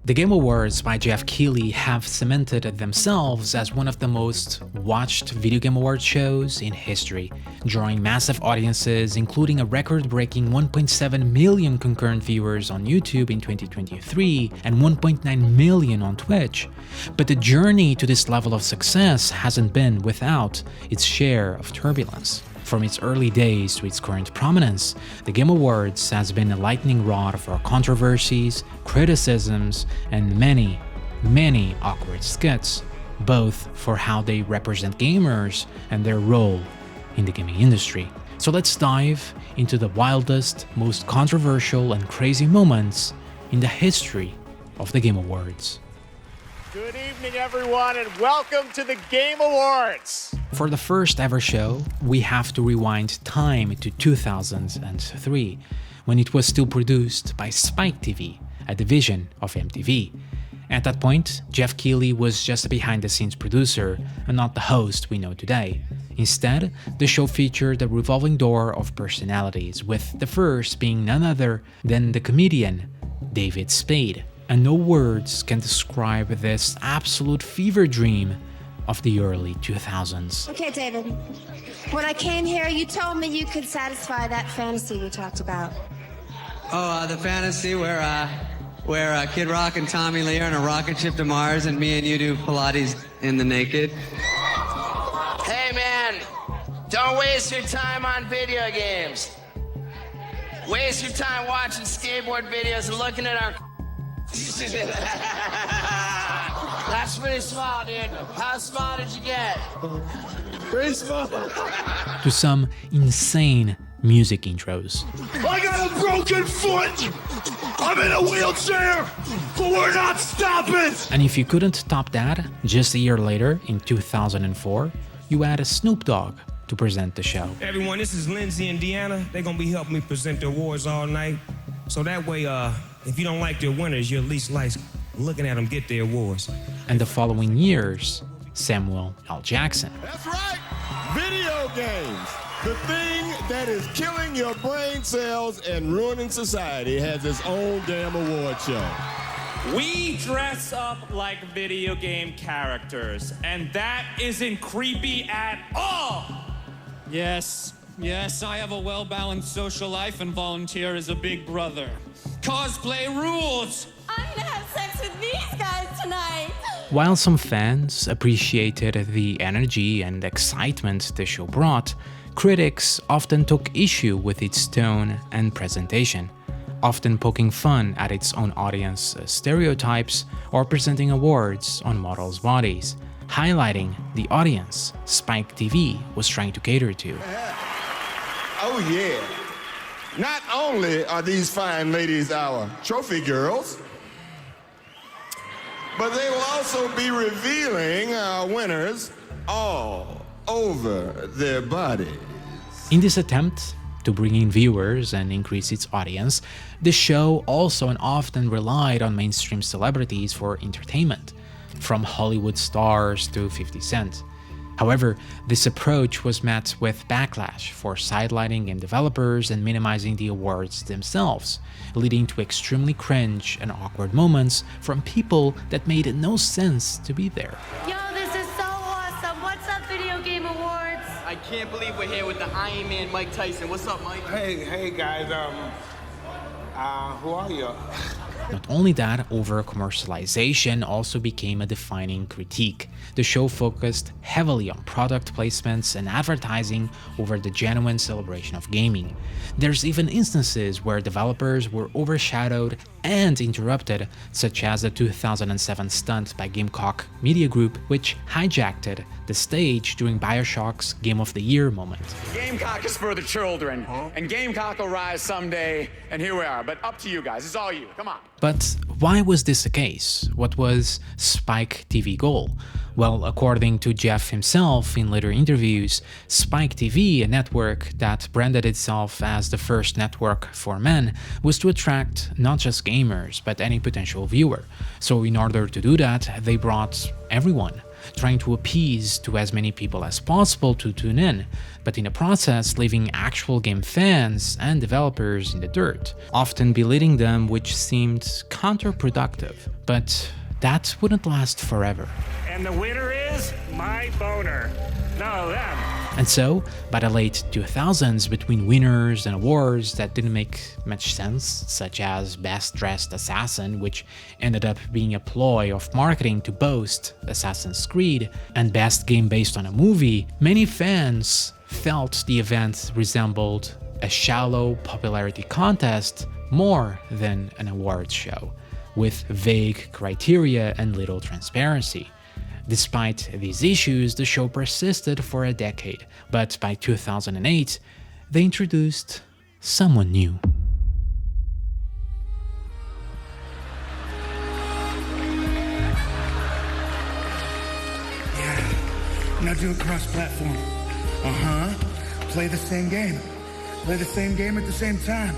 The Game Awards by Jeff Keighley have cemented themselves as one of the most watched video game award shows in history, drawing massive audiences, including a record-breaking 1.7 million concurrent viewers on YouTube in 2023 and 1.9 million on Twitch. But the journey to this level of success hasn't been without its share of turbulence. From its early days to its current prominence, the Game Awards has been a lightning rod for controversies, criticisms, and many, many awkward skits, both for how they represent gamers and their role in the gaming industry. So let's dive into the wildest, most controversial and crazy moments in the history of the Game Awards. Good evening, everyone, and welcome to the Game Awards! For the first ever show, we have to rewind time to 2003, when it was still produced by Spike TV, a division of MTV. At that point, Jeff Keighley was just a behind-the-scenes producer and not the host we know today. Instead, the show featured a revolving door of personalities, with the first being none other than the comedian David Spade. And no words can describe this absolute fever dream of the early 2000s. Okay, David. When I came here, you told me you could satisfy that fantasy we talked about. Oh, the fantasy where Kid Rock and Tommy Lee are in a rocket ship to Mars and me and you do Pilates in the naked. Hey, man, don't waste your time on video games. Waste your time watching skateboard videos and looking at our That's pretty small, dude. How small did you get? Pretty small. To some insane music intros. I got a broken foot! I'm in a wheelchair! But we're not stopping! And if you couldn't top that, just a year later, in 2004, you had a Snoop Dogg to present the show. Everyone, this is Lindsay and Deanna. They're gonna be helping me present the awards all night. So that way, if you don't like their winners, you at least like looking at them get their awards. And the following years, Samuel L. Jackson. That's right! Video games! The thing that is killing your brain cells and ruining society has its own damn award show. We dress up like video game characters, and that isn't creepy at all! Yes, I have a well-balanced social life and volunteer as a big brother. Cosplay rules! I'm gonna have sex with these guys tonight! While some fans appreciated the energy and excitement the show brought, critics often took issue with its tone and presentation, often poking fun at its own audience stereotypes or presenting awards on models' bodies, highlighting the audience Spike TV was trying to cater to. Oh yeah. Not only are these fine ladies our trophy girls, but they will also be revealing our winners all over their bodies. In this attempt to bring in viewers and increase its audience, the show also and often relied on mainstream celebrities for entertainment, from Hollywood stars to 50 Cent. However, this approach was met with backlash for sidelining game developers and minimizing the awards themselves, leading to extremely cringe and awkward moments from people that made no sense to be there. Yo, this is so awesome! What's up, Video Game Awards? I can't believe we're here with the Iron Man, Mike Tyson. What's up, Mike? Hey guys, who are you? Not only that, over-commercialization also became a defining critique. The show focused heavily on product placements and advertising over the genuine celebration of gaming. There's even instances where developers were overshadowed and interrupted, such as the 2007 stunt by Gamecock Media Group, which hijacked the stage during BioShock's Game of the Year moment. Gamecock is for the children, and Gamecock will rise someday, and here we are. But up to you guys, it's all you, come on. But why was this the case? What was Spike TV goal? Well, according to Jeff himself in later interviews, Spike TV, a network that branded itself as the first network for men, was to attract not just gamers, but any potential viewer. So in order to do that, they brought everyone. trying to appease to as many people as possible to tune in, but in the process leaving actual game fans and developers in the dirt, often belittling them, which seemed counterproductive. But that wouldn't last forever. And the winner is my boner. No, them. And so, by the late 2000s, between winners and awards that didn't make much sense, such as Best Dressed Assassin, which ended up being a ploy of marketing to boast Assassin's Creed, and Best Game Based on a Movie, many fans felt the event resembled a shallow popularity contest more than an awards show, with vague criteria and little transparency. Despite these issues, the show persisted for a decade, but by 2008, they introduced someone new. Yeah, now do it cross-platform. Play the same game. Play the same game at the same time.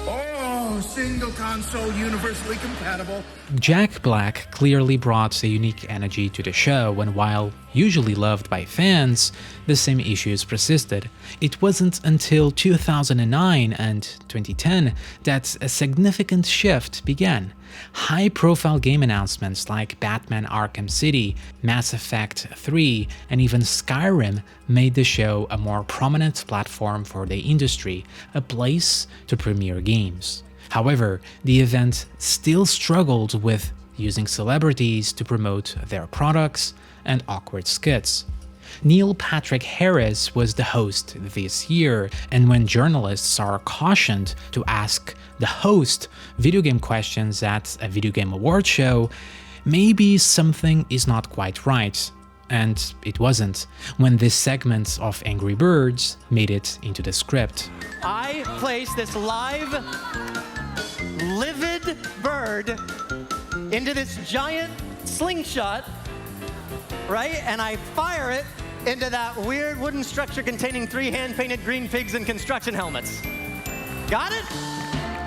Oh, single console, universally compatible. Jack Black clearly brought a unique energy to the show, and while usually loved by fans, the same issues persisted. It wasn't until 2009 and 2010 that a significant shift began. High-profile game announcements like Batman Arkham City, Mass Effect 3, and even Skyrim made the show a more prominent platform for the industry, a place to premiere games. However, the event still struggled with using celebrities to promote their products and awkward skits. Neil Patrick Harris was the host this year, and when journalists are cautioned to ask the host video game questions at a video game award show, maybe something is not quite right. And it wasn't, when this segment of Angry Birds made it into the script. I place this live, livid bird into this giant slingshot, right? And I fire it into that weird wooden structure containing 3 hand-painted green pigs in construction helmets. Got it?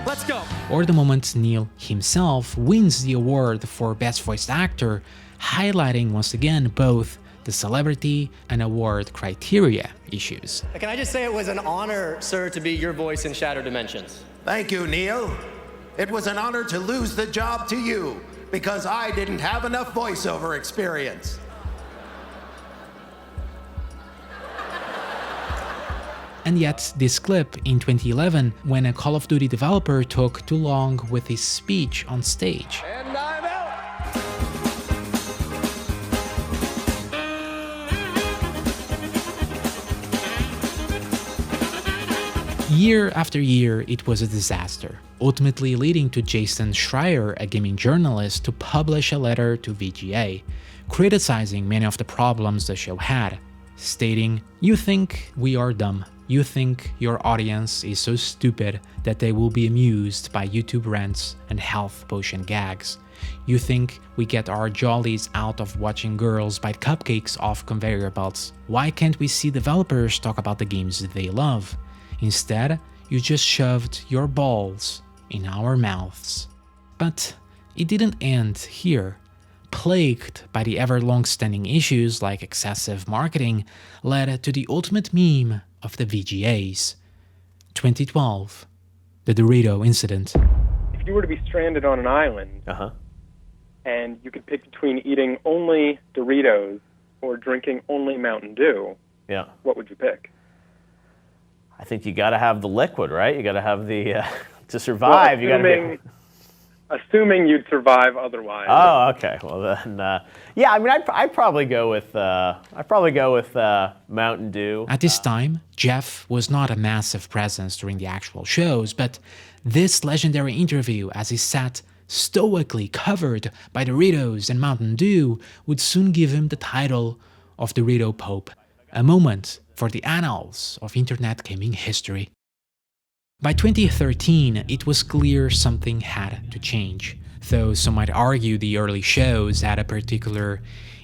Let's go. Or the moment Neil himself wins the award for Best Voiced Actor, highlighting once again both the celebrity and award criteria issues. Can I just say it was an honor, sir, to be your voice in Shattered Dimensions. Thank you, Neil. It was an honor to lose the job to you, because I didn't have enough voiceover experience. And yet, this clip in 2011, when a Call of Duty developer took too long with his speech on stage. And I'm out. Year after year, it was a disaster, ultimately leading to Jason Schreier, a gaming journalist, to publish a letter to VGA, criticizing many of the problems the show had, stating, "You think we are dumb. You think your audience is so stupid that they will be amused by YouTube rants and health potion gags. You think we get our jollies out of watching girls bite cupcakes off conveyor belts. Why can't we see developers talk about the games they love? Instead, you just shoved your balls in our mouths." But it didn't end here. Plagued by the ever long-standing issues like excessive marketing, led to the ultimate meme of the VGAs. 2012, the Dorito incident. If you were to be stranded on an island, and you could pick between eating only Doritos or drinking only Mountain Dew, what would you pick? I think you got to have the liquid, right? You got to have the to survive. Well, assuming you'd survive otherwise. Oh, okay. Well then, yeah. I mean, I'd probably go with Mountain Dew. At this time, Jeff was not a massive presence during the actual shows, but this legendary interview, as he sat stoically covered by Doritos and Mountain Dew, would soon give him the title of Dorito Pope, a moment for the annals of internet gaming history. By 2013, it was clear something had to change. Though some might argue the early shows had a particular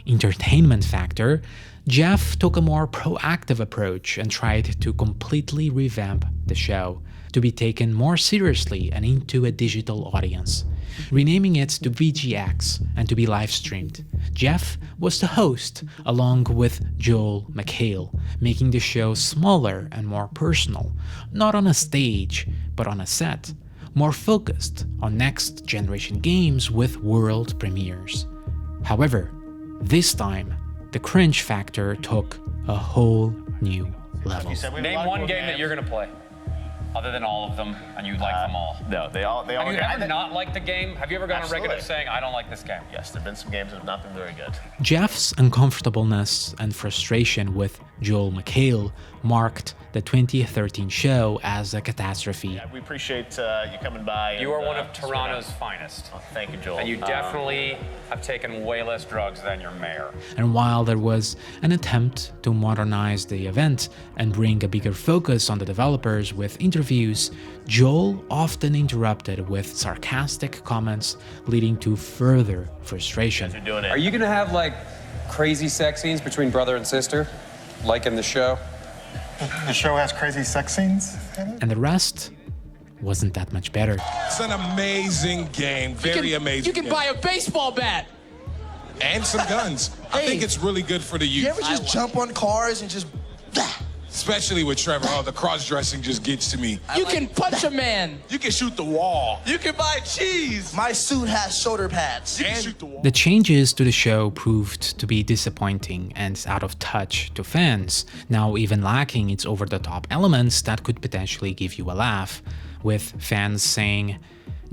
entertainment factor, Jeff took a more proactive approach and tried to completely revamp the show, to be taken more seriously and into a digital audience. renaming it to VGX and to be live-streamed. Jeff was the host, along with Joel McHale, making the show smaller and more personal, not on a stage, but on a set, more focused on next-generation games with world premieres. However, this time, the cringe factor took a whole new level. Name one game that you're going to play, other than all of them, and you like them all. No, they all. Have you ever not liked the game? Have you ever gone on record saying, I don't like this game? Yes, there have been some games that have not been very good. Jeff's uncomfortableness and frustration with Joel McHale marked the 2013 show as a catastrophe. Yeah, we appreciate you coming by. You are one of Toronto's finest. Oh, thank you, Joel. And you definitely have taken way less drugs than your mayor. And while there was an attempt to modernize the event and bring a bigger focus on the developers with interviews, Joel often interrupted with sarcastic comments, leading to further frustration. Are you going to have, like, crazy sex scenes between brother and sister, like in the show? The show has crazy sex scenes in it? And the rest wasn't that much better. It's an amazing game, very amazing. You can buy a baseball bat. And some guns. I think it's really good for the youth. You ever just jump on cars and just... Especially with Trevor. Oh, the cross-dressing just gets to me. You can punch a man. You can shoot the wall. You can buy cheese. My suit has shoulder pads. You can shoot the wall. The changes to the show proved to be disappointing and out of touch to fans, now even lacking its over-the-top elements that could potentially give you a laugh, with fans saying,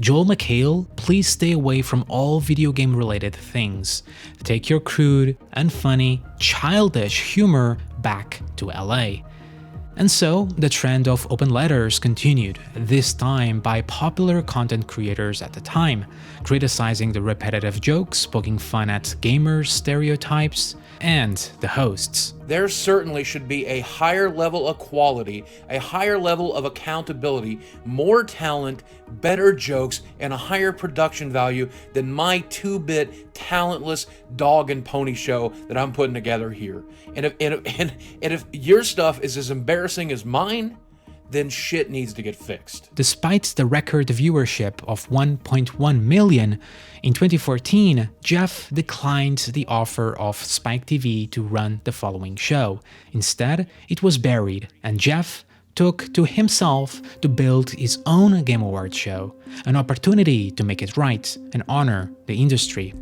"Joel McHale, please stay away from all video game related things. Take your crude and funny, childish humor back to LA." And so, the trend of open letters continued, this time by popular content creators at the time, criticizing the repetitive jokes, poking fun at gamers' stereotypes, and the hosts. There certainly should be a higher level of quality, a higher level of accountability, more talent, better jokes, and a higher production value than my 2-bit talentless dog and pony show that I'm putting together here. And if your stuff is as embarrassing as mine, then shit needs to get fixed. Despite the record viewership of 1.1 million, in 2014, Jeff declined the offer of Spike TV to run the following show. Instead, it was buried, and Jeff took to himself to build his own Game Awards show, an opportunity to make it right and honor the industry.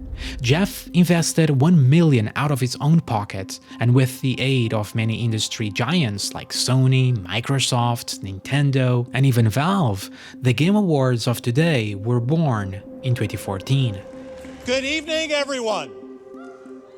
Jeff invested $1 million out of his own pocket, and with the aid of many industry giants like Sony, Microsoft, Nintendo, and even Valve, the Game Awards of today were born in 2014. Good evening, everyone.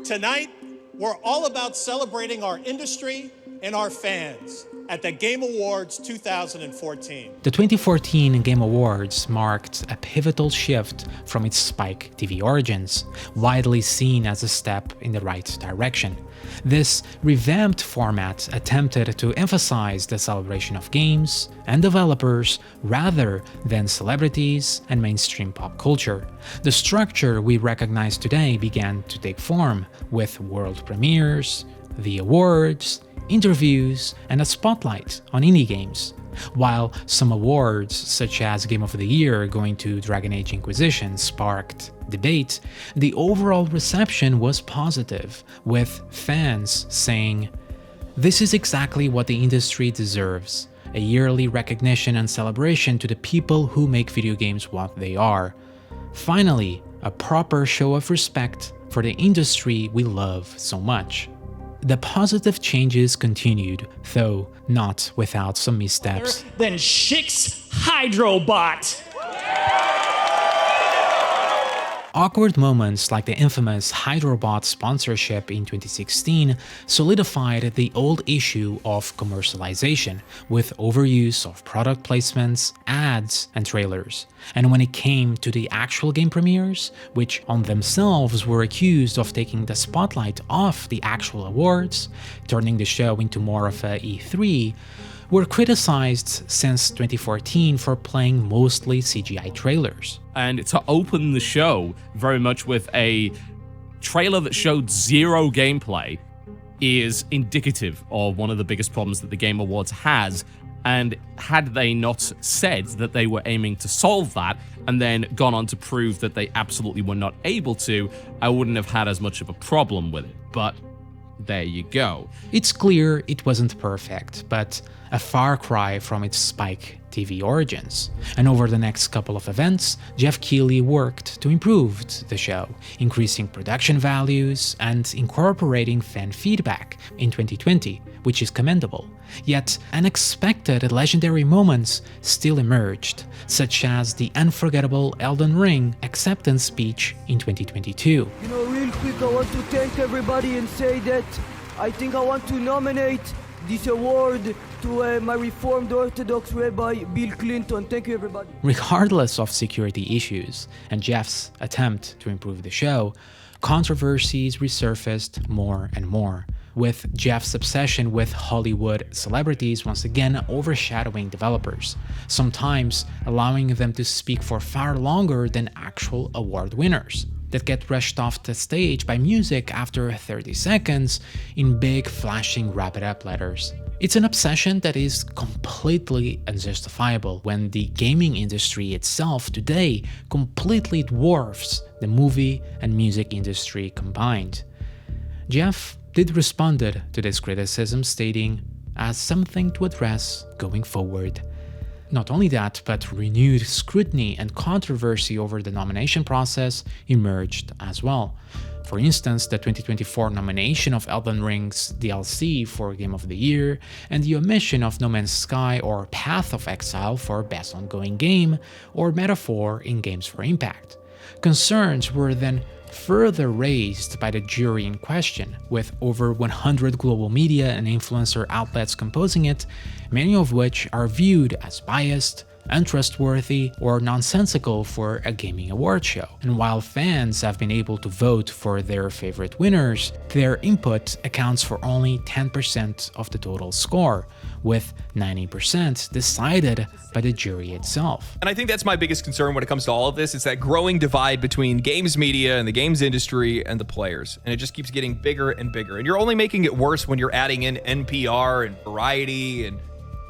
Tonight, we're all about celebrating our industry and our fans at the Game Awards 2014. The 2014 Game Awards marked a pivotal shift from its Spike TV origins, widely seen as a step in the right direction. This revamped format attempted to emphasize the celebration of games and developers rather than celebrities and mainstream pop culture. The structure we recognize today began to take form with world premieres, the awards, interviews, and a spotlight on indie games. While some awards, such as Game of the Year going to Dragon Age Inquisition, sparked debate, the overall reception was positive, with fans saying, "This is exactly what the industry deserves, a yearly recognition and celebration to the people who make video games what they are. Finally, a proper show of respect for the industry we love so much." The positive changes continued, though not without some missteps. Then Shik's Hydrobot. Awkward moments like the infamous Hydrobot sponsorship in 2016 solidified the old issue of commercialization, with overuse of product placements, ads, and trailers. And when it came to the actual game premieres, which on themselves were accused of taking the spotlight off the actual awards, turning the show into more of a E3, were criticized since 2014 for playing mostly CGI trailers. And to open the show very much with a trailer that showed zero gameplay is indicative of one of the biggest problems that the Game Awards has And had they not said that they were aiming to solve that and then gone on to prove that they absolutely were not able to, I wouldn't have had as much of a problem with it. But there you go. It's clear it wasn't perfect, but a far cry from its Spike TV origins. And over the next couple of events, Jeff Keighley worked to improve the show, increasing production values and incorporating fan feedback in 2020, which is commendable. Yet unexpected legendary moments still emerged, such as the unforgettable Elden Ring acceptance speech in 2022. You know, real quick, I want to thank everybody and say that I think I want to nominate this award to my Reformed Orthodox Rabbi Bill Clinton. Thank you, everybody. Regardless of security issues and Jeff's attempt to improve the show, controversies resurfaced more and more, with Jeff's obsession with Hollywood celebrities once again overshadowing developers, sometimes allowing them to speak for far longer than actual award winners that get rushed off the stage by music after 30 seconds in big flashing wrap-it-up letters. It's an obsession that is completely unjustifiable when the gaming industry itself today completely dwarfs the movie and music industry combined. Jeff did respond to this criticism, stating as something to address going forward. Not only that, but renewed scrutiny and controversy over the nomination process emerged as well. For instance, the 2024 nomination of Elden Ring's DLC for Game of the Year, and the omission of No Man's Sky or Path of Exile for Best Ongoing Game, or Metaphor in Games for Impact. Concerns were then further raised by the jury in question, with over 100 global media and influencer outlets composing it, many of which are viewed as biased, untrustworthy, or nonsensical for a gaming award show. And while fans have been able to vote for their favorite winners, their input accounts for only 10% of the total score, with 90% decided by the jury itself. And I think that's my biggest concern when it comes to all of this. It's that growing divide between games media and the games industry and the players. And it just keeps getting bigger and bigger. And you're only making it worse when you're adding in NPR and Variety and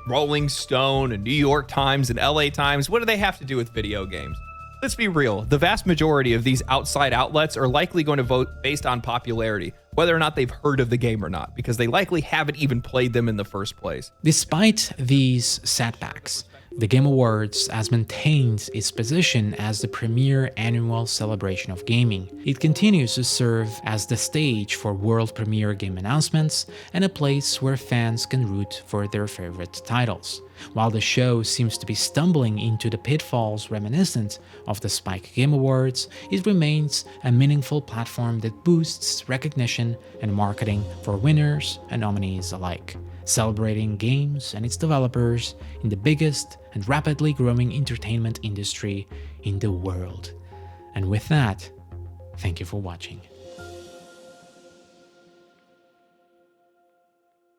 Rolling Stone and New York Times and LA Times. What do they have to do with video games? Let's be real. The vast majority of these outside outlets are likely going to vote based on popularity, whether or not they've heard of the game or not, because they likely haven't even played them in the first place. Despite these setbacks, the Game Awards has maintained its position as the premier annual celebration of gaming. It continues to serve as the stage for world premiere game announcements and a place where fans can root for their favorite titles. While the show seems to be stumbling into the pitfalls reminiscent of the Spike Game Awards, it remains a meaningful platform that boosts recognition and marketing for winners and nominees alike, celebrating games and its developers in the biggest and rapidly growing entertainment industry in the world. And with that, thank you for watching.